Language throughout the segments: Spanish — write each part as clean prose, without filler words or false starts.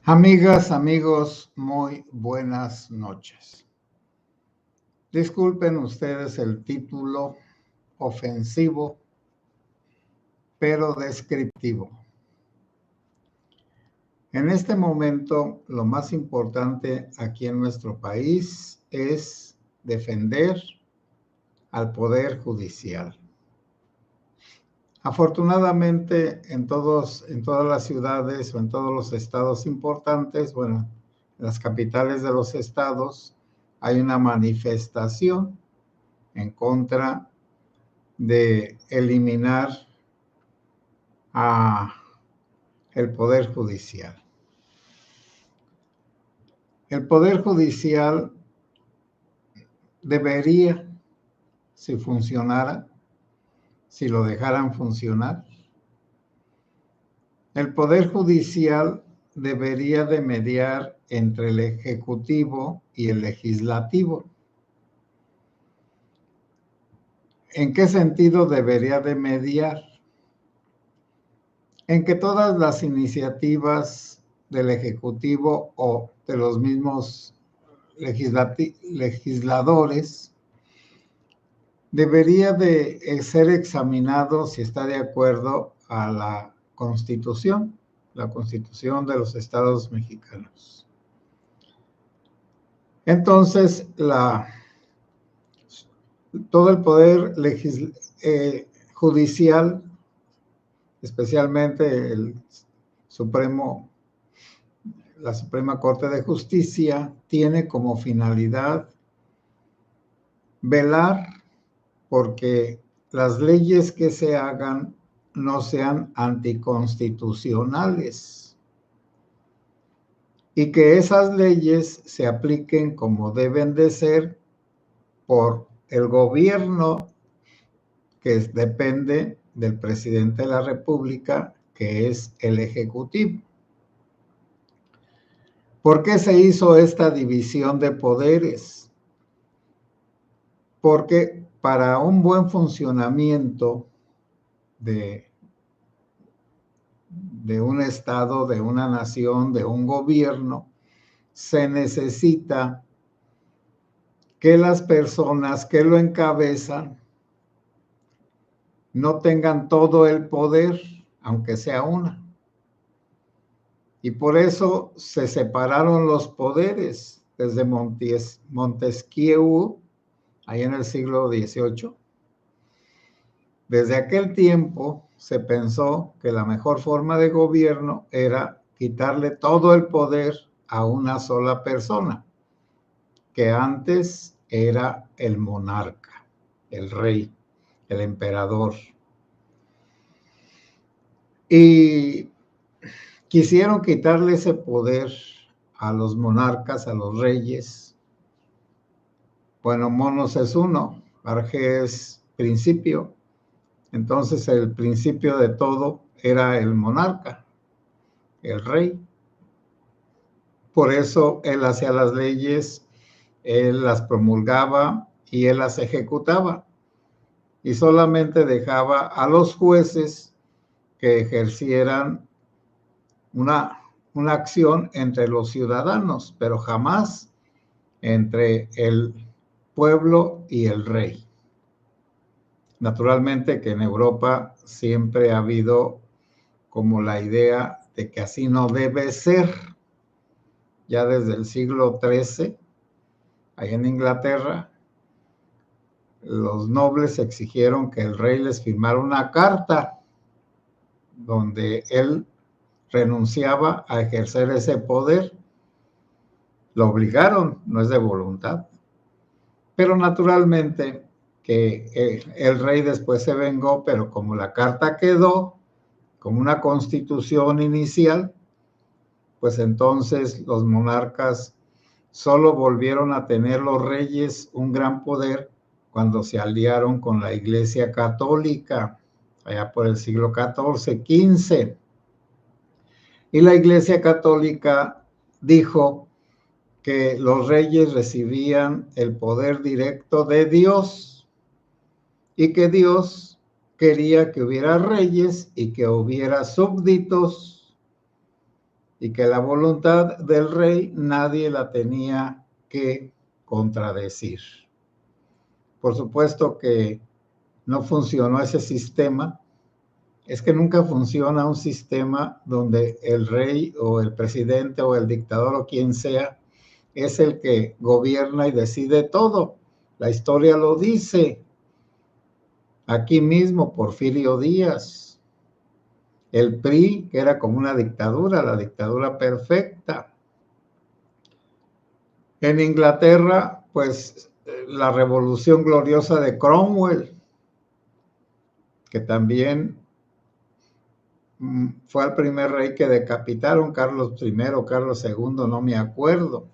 Amigas, amigos, muy buenas noches. Disculpen ustedes el título ofensivo, pero descriptivo. En este momento, lo más importante aquí en nuestro país es defender al Poder Judicial. Afortunadamente, en todas las ciudades o en todos los estados importantes, en las capitales de los estados, hay una manifestación en contra de eliminar el Poder Judicial. El Poder Judicial debería, si funcionara, si lo dejaran funcionar, el Poder Judicial debería de mediar entre el Ejecutivo y el Legislativo. ¿En qué sentido debería de mediar? En que todas las iniciativas del Ejecutivo o de los mismos legisladores debería de ser examinado si está de acuerdo a la Constitución de los Estados mexicanos. Entonces, todo el poder judicial, especialmente la Suprema Corte de Justicia, tiene como finalidad velar porque las leyes que se hagan no sean anticonstitucionales y que esas leyes se apliquen como deben de ser por el gobierno que depende del presidente de la República, que es el Ejecutivo. ¿Por qué se hizo esta división de poderes? Porque para un buen funcionamiento de un estado, de una nación, de un gobierno, se necesita que las personas que lo encabezan no tengan todo el poder, aunque sea una. Y por eso se separaron los poderes desde Montesquieu, ahí en el siglo XVIII. Desde aquel tiempo se pensó que la mejor forma de gobierno era quitarle todo el poder a una sola persona, que antes era el monarca, el rey, el emperador. Y quisieron quitarle ese poder a los monarcas, a los reyes. Bueno, monos es uno, arge es principio. Entonces el principio de todo era el monarca, el rey. Por eso él hacía las leyes, él las promulgaba y él las ejecutaba. Y solamente dejaba a los jueces que ejercieran una acción entre los ciudadanos, pero jamás entre el pueblo y el rey. Naturalmente que en Europa siempre ha habido como la idea de que así no debe ser. Ya desde el siglo XIII, ahí en Inglaterra, los nobles exigieron que el rey les firmara una carta donde él renunciaba a ejercer ese poder. Lo obligaron, no es de voluntad. Pero naturalmente que el rey después se vengó, pero como la carta quedó como una constitución inicial, pues entonces los monarcas solo volvieron a tener los reyes un gran poder cuando se aliaron con la Iglesia Católica, allá por el siglo XIV, XV. Y la Iglesia Católica dijo que los reyes recibían el poder directo de Dios y que Dios quería que hubiera reyes y que hubiera súbditos y que la voluntad del rey nadie la tenía que contradecir. Por supuesto que no funcionó ese sistema. Es que nunca funciona un sistema donde el rey o el presidente o el dictador o quien sea es el que gobierna y decide todo. La historia lo dice. Aquí mismo, Porfirio Díaz, el PRI, que era como una dictadura, la dictadura perfecta. En Inglaterra, pues la revolución gloriosa de Cromwell, que también fue el primer rey que decapitaron, Carlos I o Carlos II, no me acuerdo,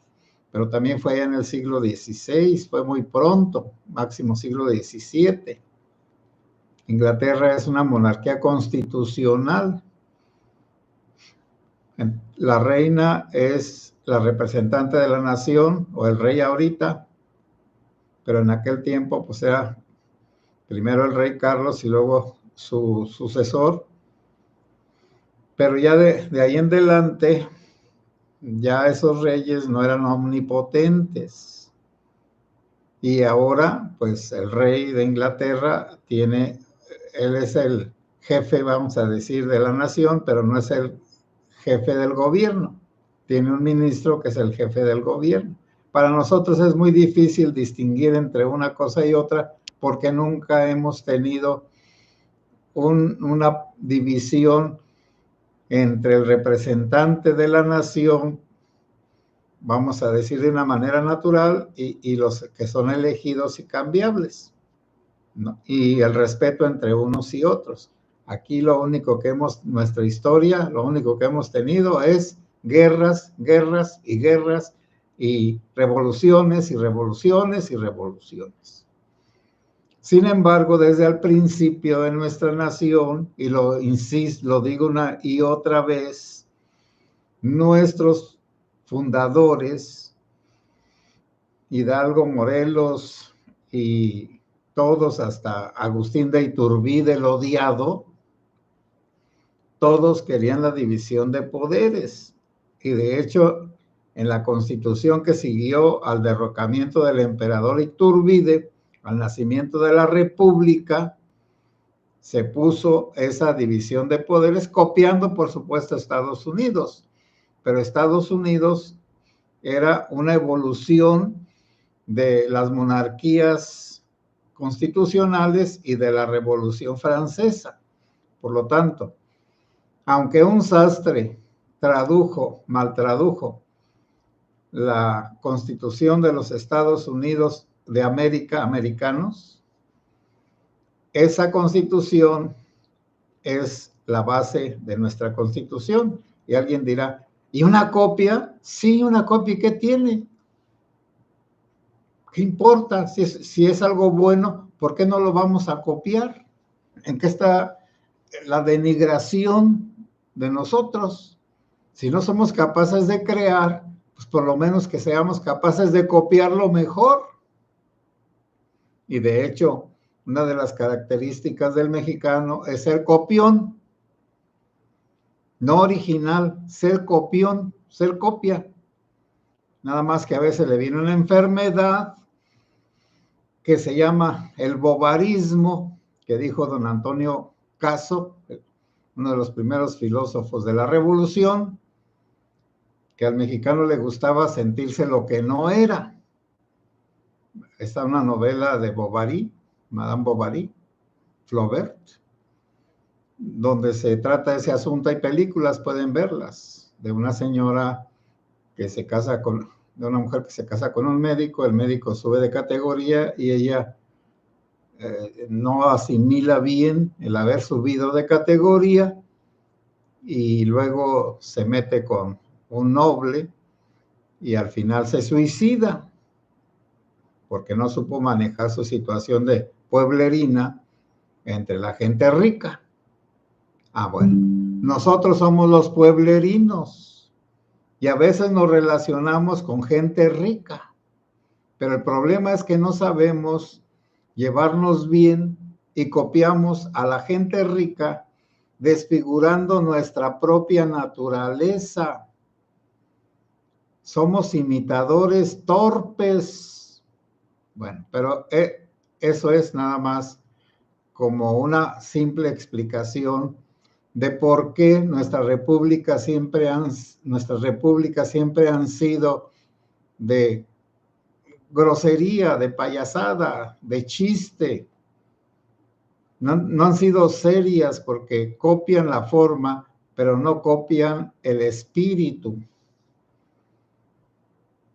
pero también fue allá en el siglo XVI, fue muy pronto, máximo siglo XVII. Inglaterra es una monarquía constitucional. La reina es la representante de la nación, o el rey ahorita, pero en aquel tiempo pues era primero el rey Carlos y luego su sucesor. Pero ya de ahí en adelante, ya esos reyes no eran omnipotentes. Y ahora, pues el rey de Inglaterra él es el jefe, vamos a decir, de la nación, pero no es el jefe del gobierno. Tiene un ministro que es el jefe del gobierno. Para nosotros es muy difícil distinguir entre una cosa y otra porque nunca hemos tenido una división entre el representante de la nación, vamos a decir de una manera natural, y los que son elegidos y cambiables, ¿no? Y el respeto entre unos y otros. Aquí lo único que nuestra historia, lo único que hemos tenido es guerras, guerras y guerras, y revoluciones y revoluciones y revoluciones. Sin embargo, desde el principio de nuestra nación, y lo insisto, lo digo una y otra vez, nuestros fundadores, Hidalgo, Morelos y todos hasta Agustín de Iturbide, el odiado, todos querían la división de poderes. Y de hecho, en la constitución que siguió al derrocamiento del emperador Iturbide, al nacimiento de la República, se puso esa división de poderes, copiando, por supuesto, a Estados Unidos. Pero Estados Unidos era una evolución de las monarquías constitucionales y de la Revolución Francesa. Por lo tanto, aunque un sastre mal tradujo la Constitución de los Estados Unidos de América, americanos, esa Constitución es la base de nuestra Constitución. Y alguien dirá, ¿y una copia? Sí, una copia, ¿qué tiene? ¿Qué importa? Si es algo bueno, ¿por qué no lo vamos a copiar? ¿En qué está la denigración de nosotros? Si no somos capaces de crear, pues por lo menos que seamos capaces de copiarlo mejor. Y de hecho, una de las características del mexicano es ser copión. No original, ser copión, ser copia. Nada más que a veces le viene una enfermedad que se llama el bovarismo, que dijo don Antonio Caso, uno de los primeros filósofos de la Revolución, que al mexicano le gustaba sentirse lo que no era. Está una novela de Bovary, Madame Bovary, Flaubert, donde se trata ese asunto. Hay películas, pueden verlas, de una señora que se casa de una mujer que se casa con un médico, el médico sube de categoría y ella no asimila bien el haber subido de categoría y luego se mete con un noble y al final se suicida porque no supo manejar su situación de pueblerina entre la gente rica. Bueno, nosotros somos los pueblerinos y a veces nos relacionamos con gente rica, pero el problema es que no sabemos llevarnos bien y copiamos a la gente rica, desfigurando nuestra propia naturaleza. somos imitadores torpes. Bueno, pero eso es nada más como una simple explicación de por qué nuestras repúblicas siempre han sido de grosería, de payasada, de chiste. No han sido serias porque copian la forma, pero no copian el espíritu.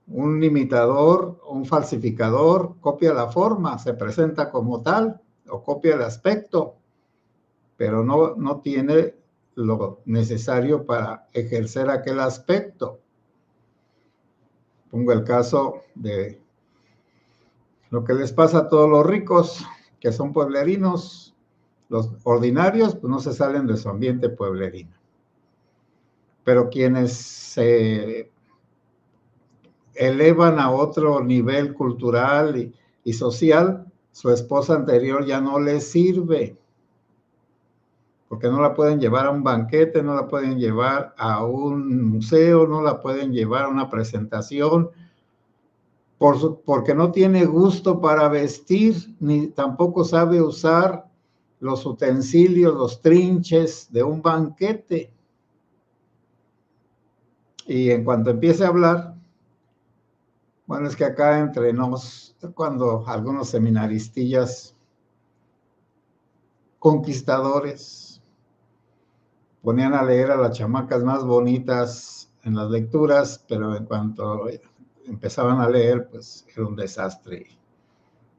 Un imitador, un falsificador, copia la forma, se presenta como tal, o copia el aspecto, pero no tiene lo necesario para ejercer aquel aspecto. Pongo el caso de lo que les pasa a todos los ricos, que son pueblerinos. Los ordinarios pues no se salen de su ambiente pueblerino. Pero quienes se elevan a otro nivel cultural y social, su esposa anterior ya no les sirve, porque no la pueden llevar a un banquete, no la pueden llevar a un museo, no la pueden llevar a una presentación, porque no tiene gusto para vestir, ni tampoco sabe usar los utensilios, los trinches de un banquete. Y en cuanto empiece a hablar, bueno, es que acá entre nos, cuando algunos seminaristillas conquistadores ponían a leer a las chamacas más bonitas en las lecturas, pero en cuanto empezaban a leer, pues era un desastre.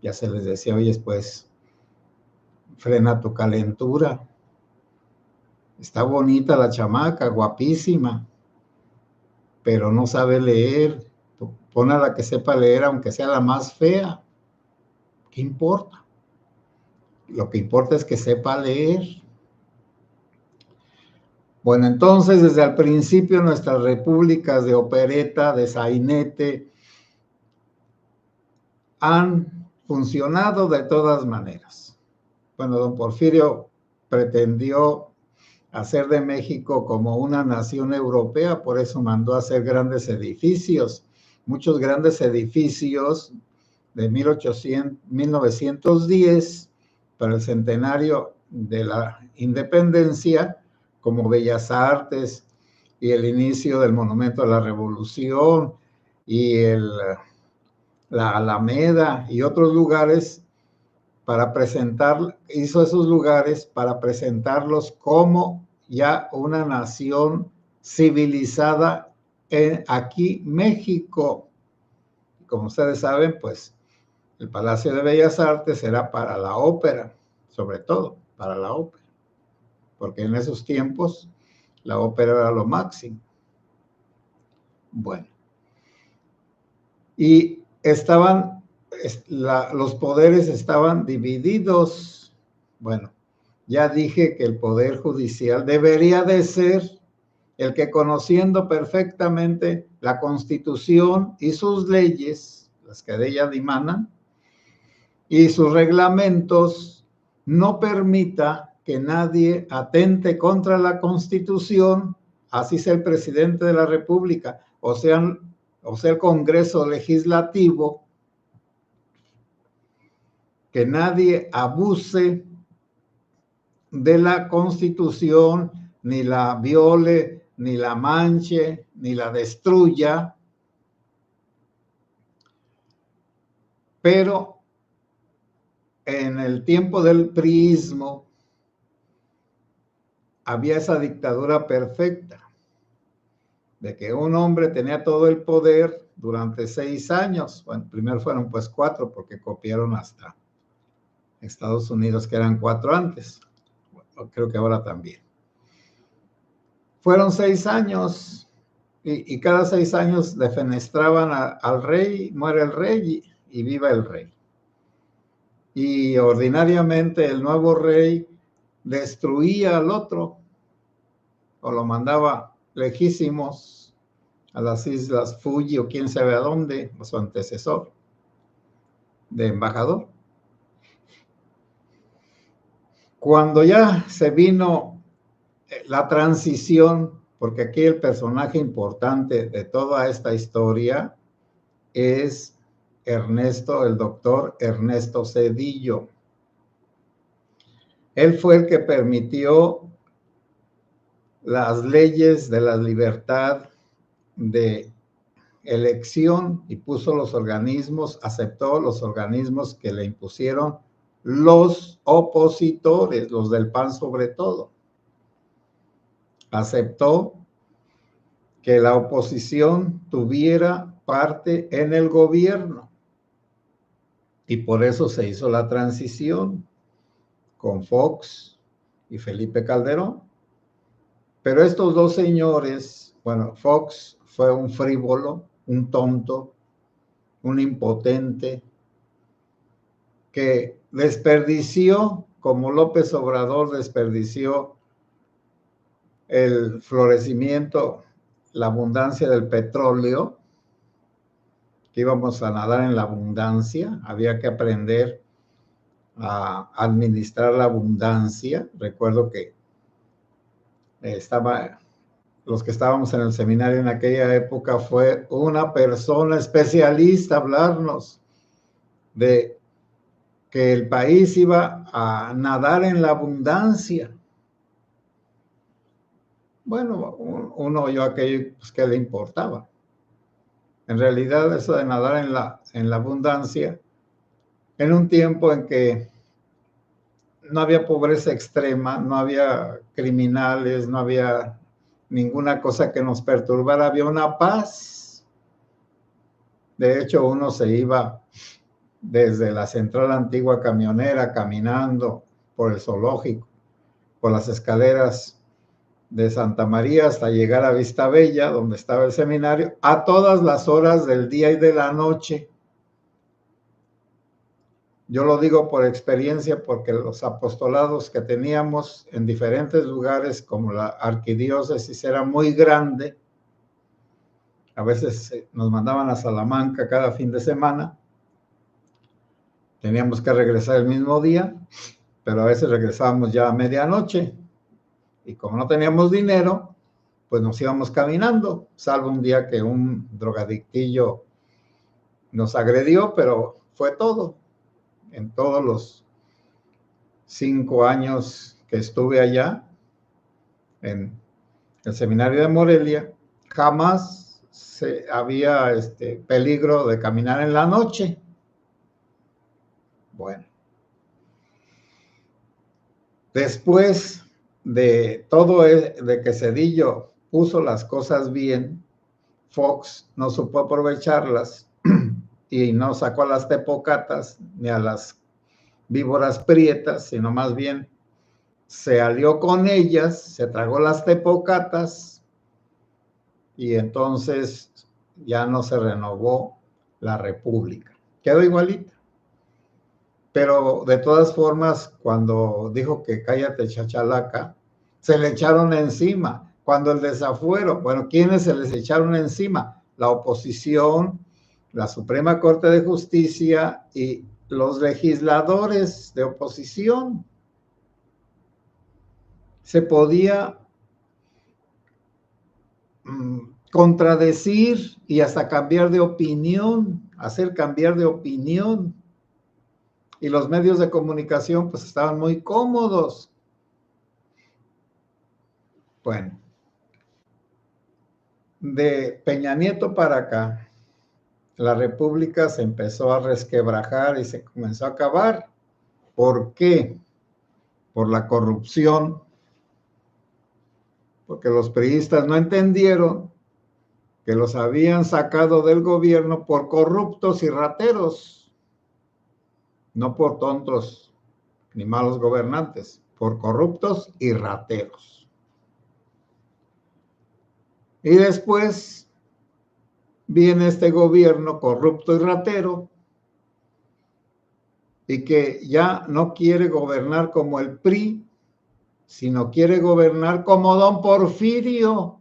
Ya se les decía, oye, pues, frena tu calentura. Está bonita la chamaca, guapísima, pero no sabe leer. Pon a la que sepa leer, aunque sea la más fea. ¿Qué importa? Lo que importa es que sepa leer. Bueno, entonces, desde el principio, nuestras repúblicas de opereta, de sainete, han funcionado de todas maneras. Bueno, don Porfirio pretendió hacer de México como una nación europea, por eso mandó a hacer grandes edificios, muchos grandes edificios de 1910 para el centenario de la independencia, como Bellas Artes y el inicio del Monumento a la Revolución y la Alameda y otros lugares para hizo esos lugares para presentarlos como ya una nación civilizada aquí México. Como ustedes saben, pues el Palacio de Bellas Artes era para la ópera, sobre todo para la ópera, porque en esos tiempos la ópera era lo máximo. Bueno, y los poderes estaban divididos. Bueno, ya dije que el poder judicial debería de ser el que, conociendo perfectamente la Constitución y sus leyes, las que de ella dimanan, y sus reglamentos, no permita que nadie atente contra la Constitución, así sea el presidente de la República, o sea el Congreso Legislativo, que nadie abuse de la Constitución, ni la viole, ni la manche, ni la destruya. Pero en el tiempo del priismo había esa dictadura perfecta, de que un hombre tenía todo el poder durante 6 años. Bueno, primero fueron pues 4, porque copiaron hasta Estados Unidos, que eran 4 antes. Bueno, creo que ahora también. Fueron 6 años y cada 6 años defenestraban al rey, muere el rey y viva el rey. Y ordinariamente el nuevo rey destruía al otro o lo mandaba lejísimos a las islas Fuji o quién sabe a dónde, a su antecesor de embajador. Cuando ya se vino la transición porque aquí el personaje importante de toda esta historia es el doctor Ernesto Zedillo. Él fue el que permitió las leyes de la libertad de elección y puso los organismos, aceptó los organismos que le impusieron los opositores, los del PAN sobre todo. Aceptó que la oposición tuviera parte en el gobierno y por eso se hizo la transición con Fox y Felipe Calderón. Pero estos dos señores, bueno, Fox fue un frívolo, un tonto, un impotente, que desperdició, como López Obrador desperdició el florecimiento, la abundancia del petróleo, que íbamos a nadar en la abundancia, había que aprender a administrar la abundancia. Recuerdo que los que estábamos en el seminario en aquella época, fue una persona especialista a hablarnos de que el país iba a nadar en la abundancia. Bueno, uno oyó aquello, pues, ¿qué le importaba? En realidad, eso de nadar en la abundancia, en un tiempo en que no había pobreza extrema, no había criminales, no había ninguna cosa que nos perturbara, había una paz. De hecho, uno se iba desde la central antigua camionera caminando por el zoológico, por las escaleras de Santa María hasta llegar a Vista Bella, donde estaba el seminario, a todas las horas del día y de la noche. Yo lo digo por experiencia porque los apostolados que teníamos en diferentes lugares, como la arquidiócesis era muy grande, a veces nos mandaban a Salamanca cada fin de semana, teníamos que regresar el mismo día, pero a veces regresábamos ya a medianoche, y como no teníamos dinero, pues nos íbamos caminando, salvo un día que un drogadictillo nos agredió, pero fue todo. En todos los 5 años que estuve allá, en el seminario de Morelia, jamás había peligro de caminar en la noche. Bueno, después de todo, de que Zedillo puso las cosas bien, Fox no supo aprovecharlas y no sacó a las tepocatas ni a las víboras prietas, sino más bien se alió con ellas, se tragó las tepocatas y entonces ya no se renovó la república. Quedó igualita. Pero de todas formas, cuando dijo que cállate chachalaca, se le echaron encima. Cuando el desafuero, bueno, ¿quiénes se les echaron encima? La oposición, la Suprema Corte de Justicia y los legisladores de oposición. Se podía contradecir y hasta cambiar de opinión, hacer cambiar de opinión. Y los medios de comunicación pues estaban muy cómodos. Bueno, de Peña Nieto para acá, la República se empezó a resquebrajar y se comenzó a acabar. ¿Por qué? Por la corrupción. Porque los priistas no entendieron que los habían sacado del gobierno por corruptos y rateros, no por tontos ni malos gobernantes, por corruptos y rateros. Y después viene este gobierno corrupto y ratero y que ya no quiere gobernar como el PRI, sino quiere gobernar como don Porfirio.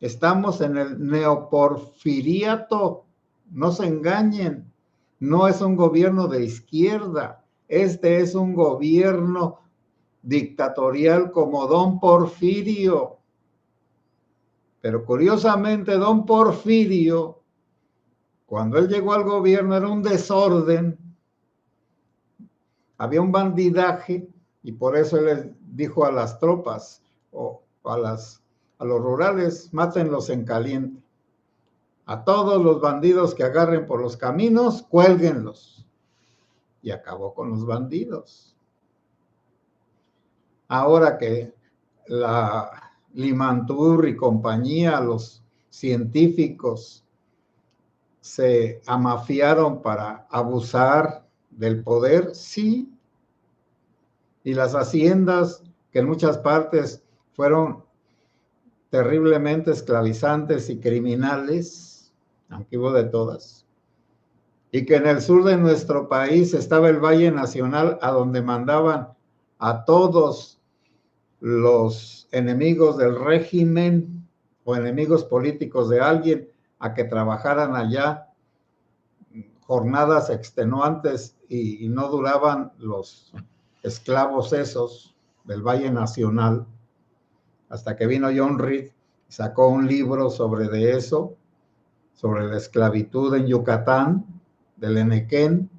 Estamos en el neoporfiriato, no se engañen, no es un gobierno de izquierda, este es un gobierno dictatorial como don Porfirio. Pero curiosamente, don Porfirio, cuando él llegó al gobierno, era un desorden, había un bandidaje, y por eso él les dijo a las tropas o a los rurales: mátenlos en caliente. A todos los bandidos que agarren por los caminos, cuélguenlos. Y acabó con los bandidos. Ahora que la Limantur y compañía, los científicos, se amafiaron para abusar del poder, sí. Y las haciendas, que en muchas partes fueron terriblemente esclavizantes y criminales, aunque hubo de todas. Y que en el sur de nuestro país estaba el Valle Nacional, a donde mandaban a todos los enemigos del régimen o enemigos políticos de alguien a que trabajaran allá jornadas extenuantes y no duraban los esclavos esos del Valle Nacional, hasta que vino John Reed y sacó un libro sobre de eso, sobre la esclavitud en Yucatán, del Enequén.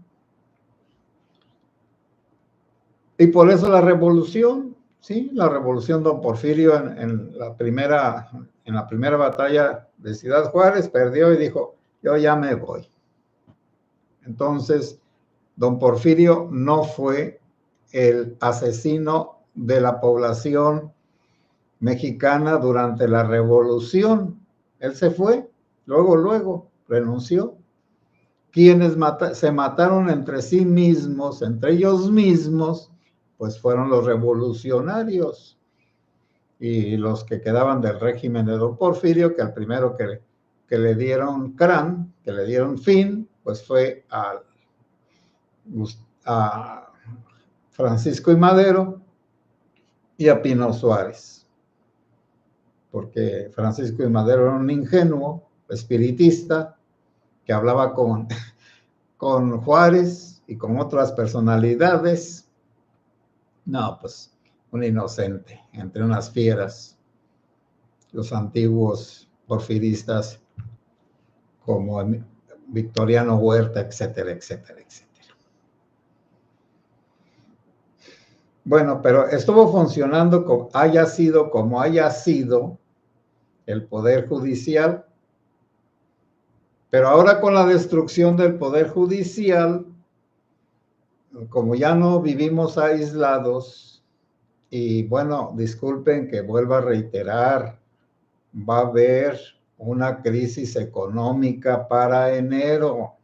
Y por eso la revolución, sí, la revolución, don Porfirio en la primera batalla de Ciudad Juárez perdió y dijo: yo ya me voy. Entonces, don Porfirio no fue el asesino de la población mexicana durante la revolución. Él se fue, luego renunció. Quienes se mataron entre sí mismos, entre ellos mismos, pues fueron los revolucionarios y los que quedaban del régimen de don Porfirio, que al primero que le dieron crán, que le dieron fin, pues fue a Francisco I. Madero y a Pino Suárez, porque Francisco I. Madero era un ingenuo espiritista que hablaba con Juárez y con otras personalidades. No, pues un inocente entre unas fieras, los antiguos porfiristas como Victoriano Huerta, etcétera, etcétera, etcétera. Bueno, pero estuvo funcionando haya sido como haya sido el Poder Judicial, pero ahora con la destrucción del Poder Judicial, como ya no vivimos aislados, y bueno, disculpen que vuelva a reiterar, va a haber una crisis económica para enero.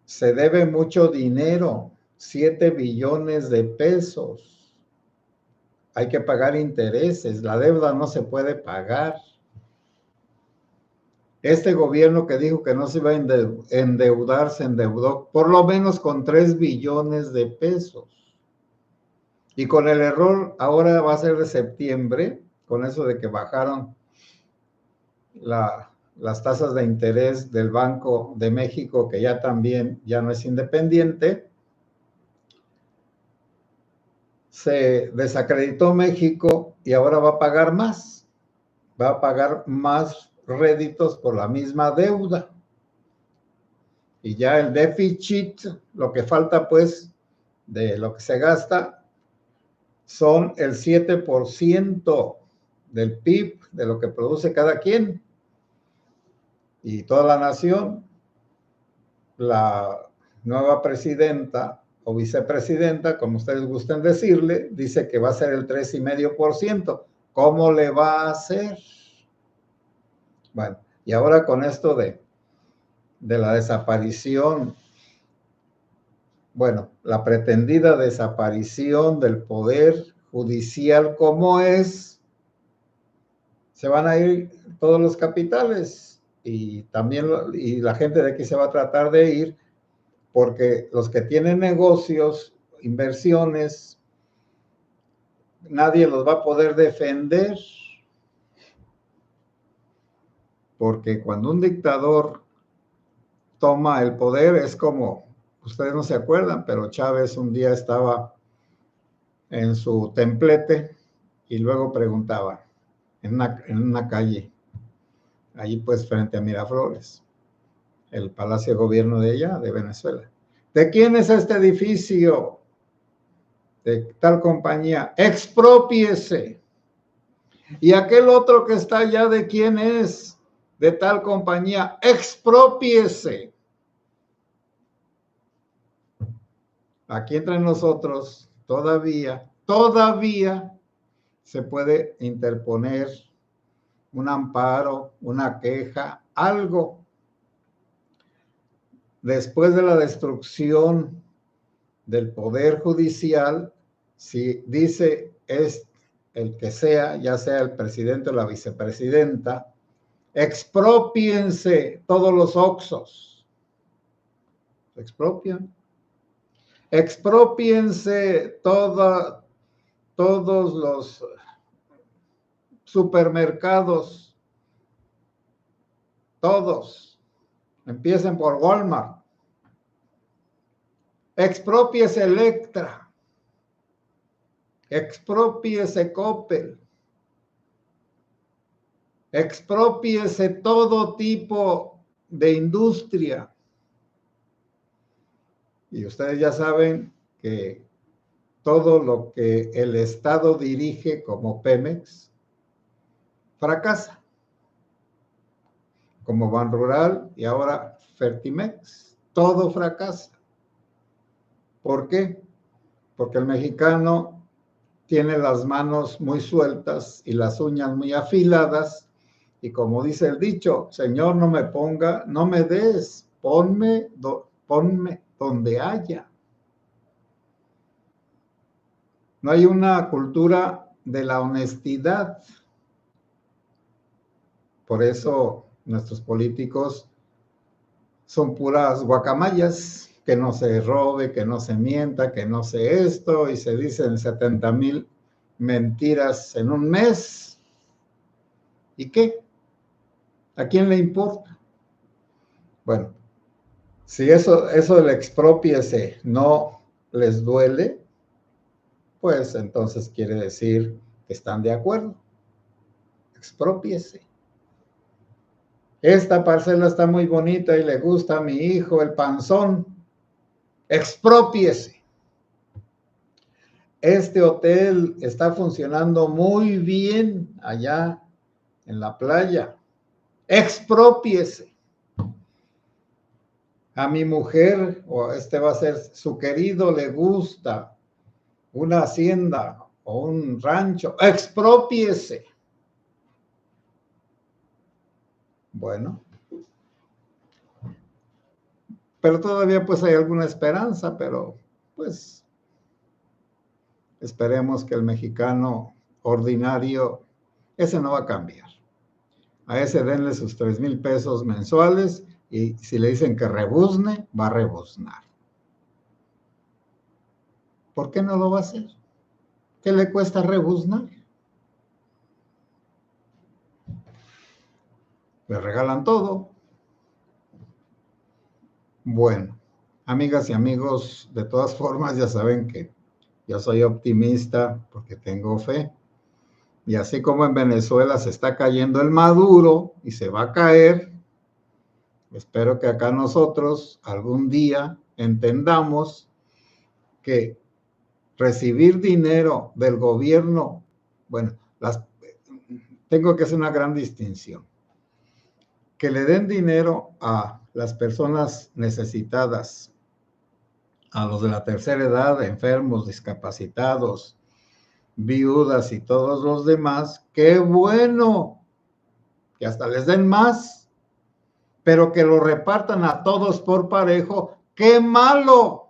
Se debe mucho dinero, 7 billones de pesos. Hay que pagar intereses, la deuda no se puede pagar. Este gobierno que dijo que no se iba a endeudar, se endeudó por lo menos con 3 billones de pesos. Y con el error, ahora va a ser de septiembre, con eso de que bajaron las tasas de interés del Banco de México, que ya no es independiente, se desacreditó México y ahora va a pagar más. Va a pagar más réditos por la misma deuda. Y ya el déficit, lo que falta pues de lo que se gasta, son el 7% del PIB, de lo que produce cada quien. Y toda la nación, la nueva presidenta o vicepresidenta, como ustedes gusten decirle, dice que va a ser el 3,5%. ¿Cómo le va a hacer? Bueno, y ahora con esto de la desaparición, bueno, la pretendida desaparición del Poder Judicial como es, se van a ir todos los capitales y también y la gente de aquí se va a tratar de ir, porque los que tienen negocios, inversiones, nadie los va a poder defender, porque cuando un dictador toma el poder es como, ustedes no se acuerdan, pero Chávez un día estaba en su templete y luego preguntaba: en una calle, allí pues frente a Miraflores, el Palacio de Gobierno de allá, de Venezuela. ¿De quién es este edificio? De tal compañía. Exprópiese. Y aquel otro que está allá, ¿de quién es? De tal compañía. Exprópiese. Aquí entre nosotros todavía se puede interponer un amparo, una queja, algo. Después de la destrucción del Poder Judicial, si dice es el que sea, ya sea el presidente o la vicepresidenta, exprópiense todos los oxxos. Se expropian. Expropiense todos los supermercados, todos. Empiecen por Walmart. Expropiese Electra. Expropiese Coppel. Expropiese todo tipo de industria. Y ustedes ya saben que todo lo que el Estado dirige como Pemex fracasa, como Banrural y ahora Fertimex, todo fracasa. ¿Por qué? Porque el mexicano tiene las manos muy sueltas y las uñas muy afiladas, y como dice el dicho, Señor, no me des, ponme donde haya. No hay una cultura de la honestidad. Por eso nuestros políticos son puras guacamayas, que no se robe, que no se mienta, que no se esto, y se dicen 70,000 mentiras en un mes. ¿Y qué? ¿A quién le importa? Bueno, si eso del exprópiese no les duele, pues entonces quiere decir que están de acuerdo. Exprópiese. Esta parcela está muy bonita y le gusta a mi hijo, el panzón. Exprópiese. Este hotel está funcionando muy bien allá en la playa. Exprópiese. A mi mujer, o este va a ser su querido, le gusta una hacienda o un rancho. Exprópiese. Bueno, pero todavía pues hay alguna esperanza, pero pues esperemos que el mexicano ordinario, ese no va a cambiar. A ese denle sus 3,000 pesos mensuales, y si le dicen que rebuzne, va a rebuznar. ¿Por qué no lo va a hacer? ¿Qué le cuesta rebuznar? Le regalan todo. Bueno, amigas y amigos, de todas formas ya saben que yo soy optimista porque tengo fe. Y así como en Venezuela se está cayendo el Maduro y se va a caer, espero que acá nosotros algún día entendamos que recibir dinero del gobierno, bueno, tengo que hacer una gran distinción. Que le den dinero a las personas necesitadas, a los de la tercera edad, enfermos, discapacitados, viudas y todos los demás, qué bueno, que hasta les den más, pero que lo repartan a todos por parejo, qué malo,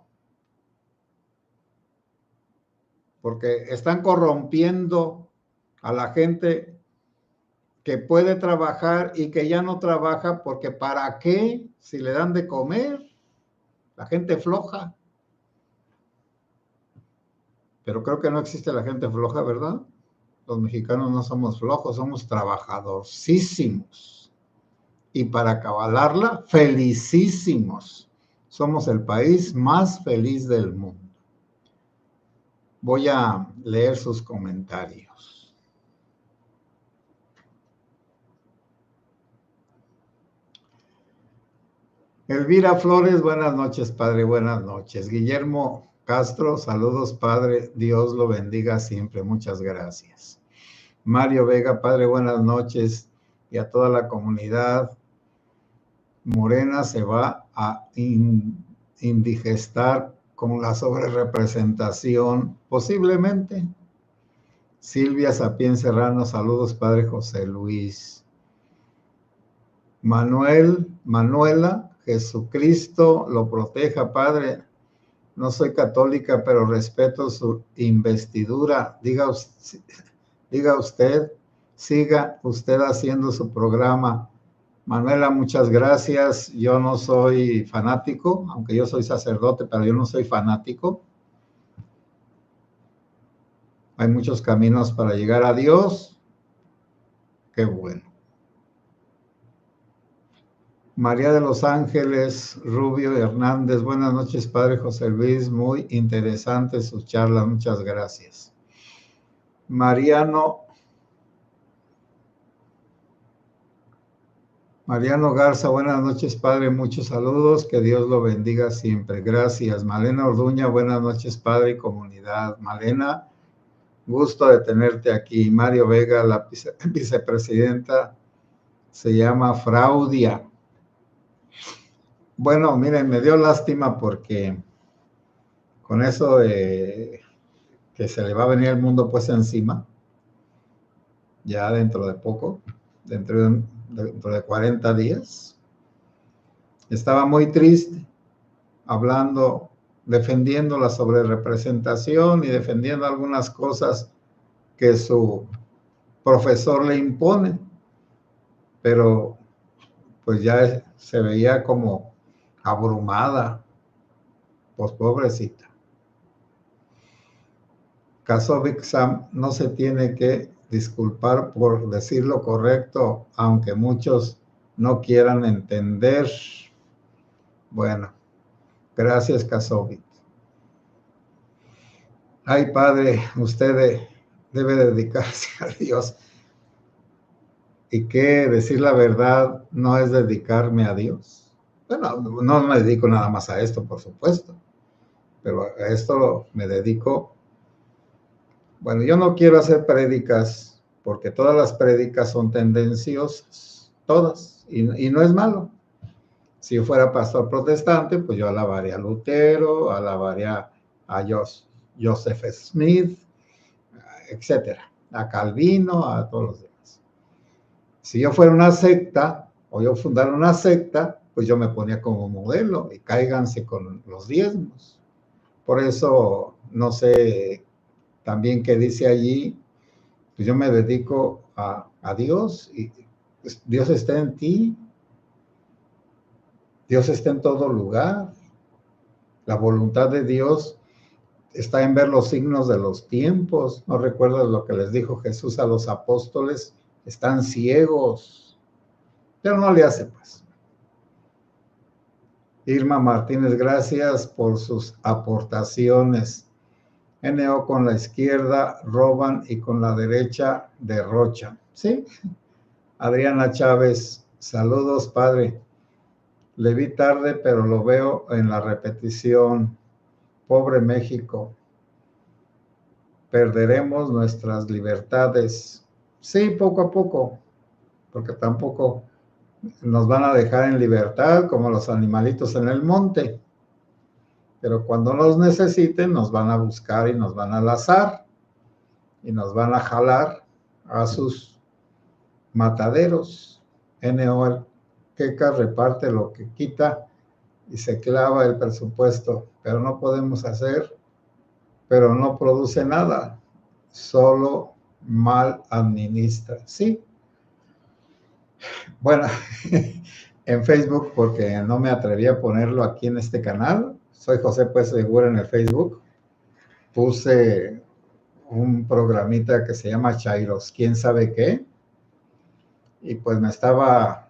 porque están corrompiendo a la gente que puede trabajar y que ya no trabaja, porque ¿para qué? Si le dan de comer, la gente floja. Pero creo que no existe la gente floja, ¿verdad? Los mexicanos no somos flojos, somos trabajadorcísimos. Y para acabalarla, felicísimos. Somos el país más feliz del mundo. Voy a leer sus comentarios. Elvira Flores, buenas noches, padre, buenas noches. Guillermo Castro, saludos, padre, Dios lo bendiga siempre, muchas gracias. Mario Vega, padre, buenas noches, y a toda la comunidad. Morena se va a indigestar con la sobrerepresentación, posiblemente. Silvia Sapien Serrano, saludos, padre José Luis. Manuela, Jesucristo lo proteja, padre. No soy católica, pero respeto su investidura. Diga usted, siga usted haciendo su programa. Manuela, muchas gracias. Yo no soy fanático, aunque yo soy sacerdote, pero yo no soy fanático. Hay muchos caminos para llegar a Dios. Qué bueno. María de los Ángeles, Rubio Hernández, buenas noches, padre José Luis, muy interesante su charla, muchas gracias. Mariano Garza, buenas noches, padre, muchos saludos, que Dios lo bendiga siempre, gracias. Malena Orduña, buenas noches, padre y comunidad. Malena, gusto de tenerte aquí. Mario Vega, la vicepresidenta, se llama Fraudia. Bueno, miren, me dio lástima porque con eso de que se le va a venir el mundo pues encima, ya dentro de poco, dentro de 40 días, estaba muy triste, hablando, defendiendo la sobrerepresentación y defendiendo algunas cosas que su profesor le impone, pero pues ya se veía como abrumada, pues pobrecita. Kasovic Sam no se tiene que disculpar por decir lo correcto, aunque muchos no quieran entender. Bueno, gracias Kasovic. Ay, padre, usted debe dedicarse a Dios. ¿Y qué? Decir la verdad no es dedicarme a Dios. Bueno, no me dedico nada más a esto, por supuesto, pero a esto me dedico. Bueno, yo no quiero hacer prédicas porque todas las prédicas son tendenciosas, todas, y no es malo. Si yo fuera pastor protestante, pues yo alabaría a Lutero, alabaría a Joseph Smith, etcétera, a Calvino, a todos los demás. Si yo fuera una secta, o yo fundara una secta, pues yo me ponía como modelo y cáiganse con los diezmos. Por eso, no sé también qué dice allí, pues yo me dedico a Dios y pues, Dios está en ti, Dios está en todo lugar. La voluntad de Dios está en ver los signos de los tiempos. ¿No recuerdas lo que les dijo Jesús a los apóstoles? Están ciegos, pero no le hace pues. Irma Martínez, gracias por sus aportaciones. NO con la izquierda roban y con la derecha derrochan. ¿Sí? Adriana Chávez, saludos, padre. Le vi tarde, pero lo veo en la repetición. Pobre México. Perderemos nuestras libertades. Sí, poco a poco, porque tampoco nos van a dejar en libertad como los animalitos en el monte. Pero cuando nos necesiten, nos van a buscar y nos van a lazar y nos van a jalar a sus mataderos. NO Queca reparte lo que quita y se clava el presupuesto, pero no podemos hacer, pero no produce nada, solo mal administra. Sí. Bueno, en Facebook, porque no me atreví a ponerlo aquí en este canal, soy José Pues Segura en el Facebook, puse un programita que se llama Chairos, ¿quién sabe qué? Y pues me estaba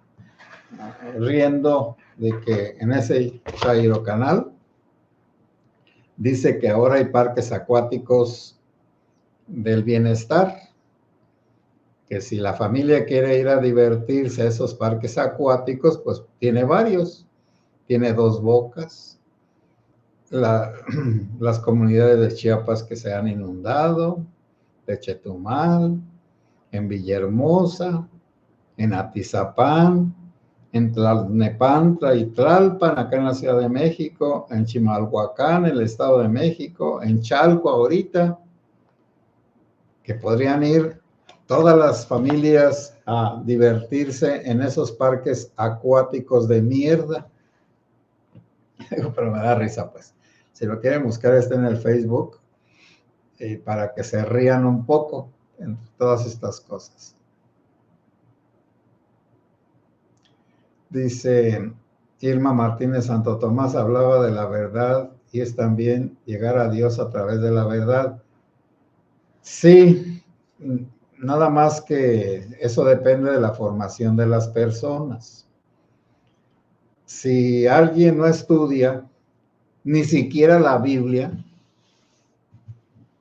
riendo de que en ese Chairo canal dice que ahora hay parques acuáticos del bienestar, que si la familia quiere ir a divertirse a esos parques acuáticos, pues tiene varios, tiene dos bocas, las comunidades de Chiapas que se han inundado, de Chetumal, en Villahermosa, en Atizapán, en Tlalnepantla y Tlalpan, acá en la Ciudad de México, en Chimalhuacán, en el Estado de México, en Chalco ahorita, que podrían ir todas las familias a divertirse en esos parques acuáticos de mierda. Pero me da risa, pues. Si lo quieren buscar, está en el Facebook, para que se rían un poco entre todas estas cosas. Dice Irma Martínez: Santo Tomás hablaba de la verdad y es también llegar a Dios a través de la verdad. Sí, nada más que eso depende de la formación de las personas. Si alguien no estudia ni siquiera la Biblia,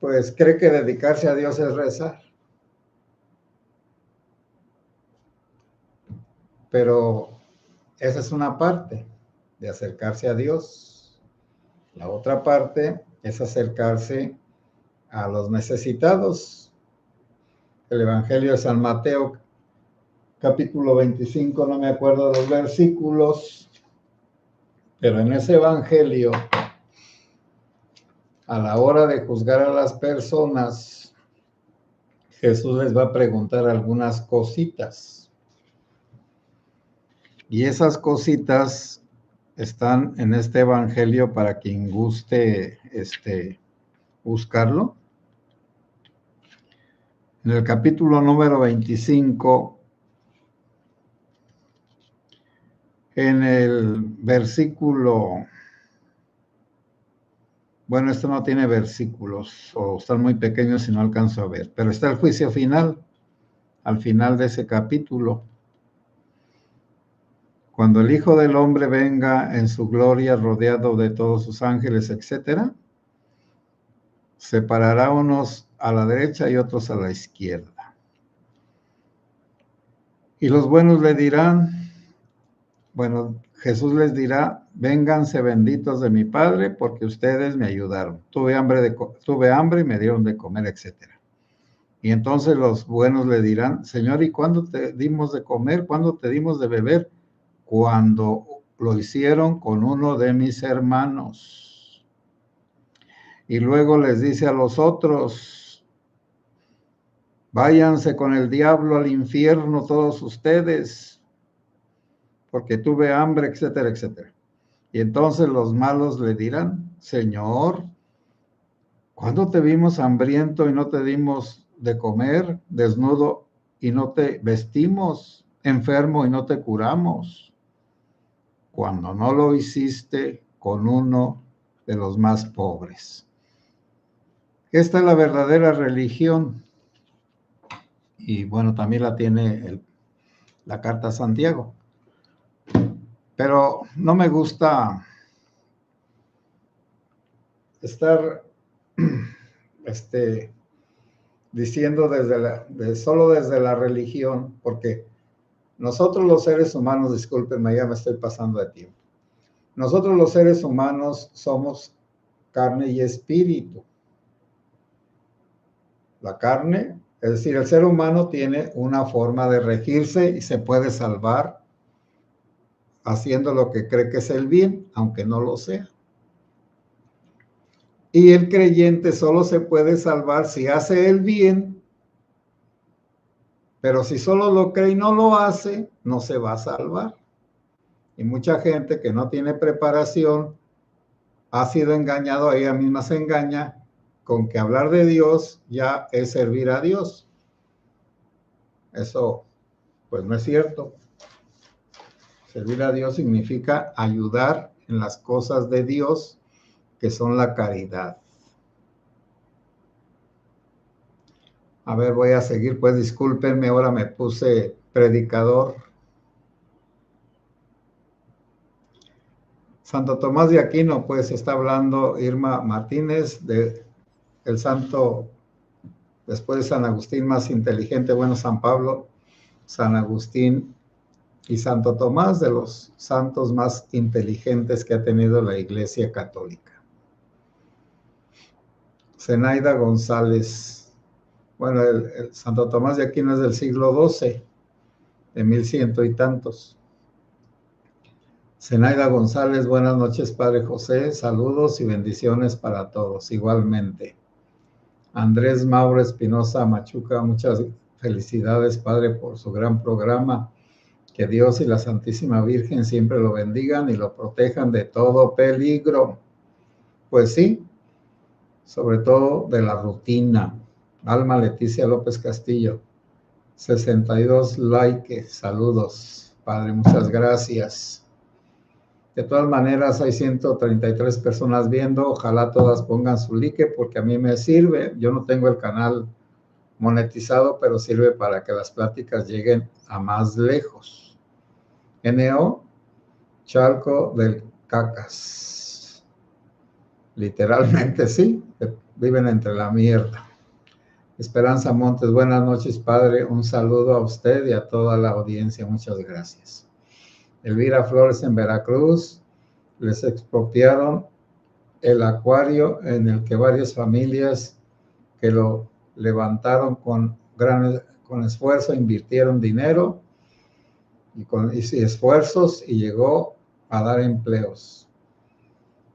pues cree que dedicarse a Dios es rezar. Pero esa es una parte de acercarse a Dios. La otra parte es acercarse a los necesitados. El Evangelio de San Mateo, capítulo 25, no me acuerdo de los versículos, pero en ese Evangelio, a la hora de juzgar a las personas, Jesús les va a preguntar algunas cositas. Y esas cositas están en este Evangelio para quien guste buscarlo. En el capítulo número 25, en el versículo, bueno, esto no tiene versículos o están muy pequeños y no alcanzo a ver, pero está el juicio final, al final de ese capítulo. Cuando el Hijo del Hombre venga en su gloria rodeado de todos sus ángeles, etcétera, separará unos a la derecha y otros a la izquierda. Y los buenos le dirán, bueno, Jesús les dirá: vénganse benditos de mi Padre, porque ustedes me ayudaron. Tuve hambre y me dieron de comer, etcétera. Y entonces los buenos le dirán: Señor, ¿y cuándo te dimos de comer? ¿Cuándo te dimos de beber? Cuando lo hicieron con uno de mis hermanos. Y luego les dice a los otros: váyanse con el diablo al infierno todos ustedes, porque tuve hambre, etcétera, etcétera. Y entonces los malos le dirán: Señor, ¿cuándo te vimos hambriento y no te dimos de comer, desnudo y no te vestimos, enfermo y no te curamos? Cuando no lo hiciste con uno de los más pobres. Esta es la verdadera religión. Y bueno, también la tiene la carta a Santiago. Pero no me gusta estar diciendo solo desde la religión, porque nosotros los seres humanos, discúlpenme, ya me estoy pasando de tiempo. Nosotros los seres humanos somos carne y espíritu. La carne, es decir, el ser humano tiene una forma de regirse y se puede salvar haciendo lo que cree que es el bien, aunque no lo sea. Y el creyente solo se puede salvar si hace el bien, pero si solo lo cree y no lo hace, no se va a salvar. Y mucha gente que no tiene preparación ha sido engañado, ella misma se engaña con que hablar de Dios ya es servir a Dios. Eso, pues no es cierto. Servir a Dios significa ayudar en las cosas de Dios, que son la caridad. A ver, voy a seguir, pues discúlpenme, ahora me puse predicador. Santo Tomás de Aquino, pues está hablando Irma Martínez, de el santo, después de San Agustín más inteligente, bueno, San Pablo, San Agustín, Y Santo Tomás, de los santos más inteligentes que ha tenido la Iglesia Católica. Zenaida González. Bueno, el Santo Tomás de Aquino es del siglo XII, de 1100 y tantos. Zenaida González, buenas noches, Padre José. Saludos y bendiciones para todos, igualmente. Andrés Mauro Espinosa Machuca, muchas felicidades, Padre, por su gran programa. Que Dios y la Santísima Virgen siempre lo bendigan y lo protejan de todo peligro. Pues sí, sobre todo de la rutina. Alma Leticia López Castillo, 62 likes, saludos, Padre, muchas gracias. De todas maneras, hay 133 personas viendo, ojalá todas pongan su like porque a mí me sirve. Yo no tengo el canal monetizado, pero sirve para que las pláticas lleguen a más lejos. NO, Charco del Cacas. Literalmente sí, viven entre la mierda. Esperanza Montes, buenas noches, Padre. Un saludo a usted y a toda la audiencia. Muchas gracias. Elvira Flores en Veracruz. Les expropiaron el acuario en el que varias familias que lo levantaron con esfuerzo, invirtieron dinero y esfuerzos y llegó a dar empleos.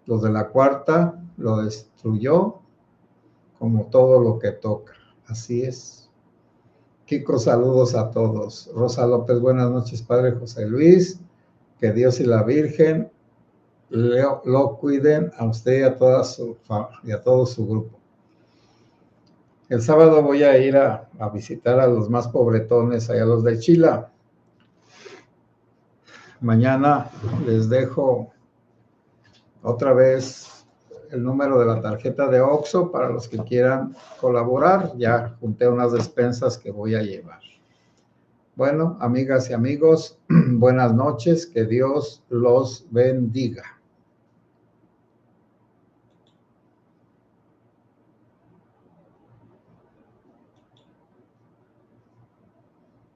Los de la cuarta lo destruyó como todo lo que toca. Así es. Kiko, saludos a todos. Rosa López, buenas noches, Padre José Luis. Que Dios y la Virgen lo cuiden a usted y a todo su grupo. El sábado voy a ir a visitar a los más pobretones, allá los de Chila. Mañana les dejo otra vez el número de la tarjeta de OXXO para los que quieran colaborar. Ya junté unas despensas que voy a llevar. Bueno, amigas y amigos, buenas noches. Que Dios los bendiga.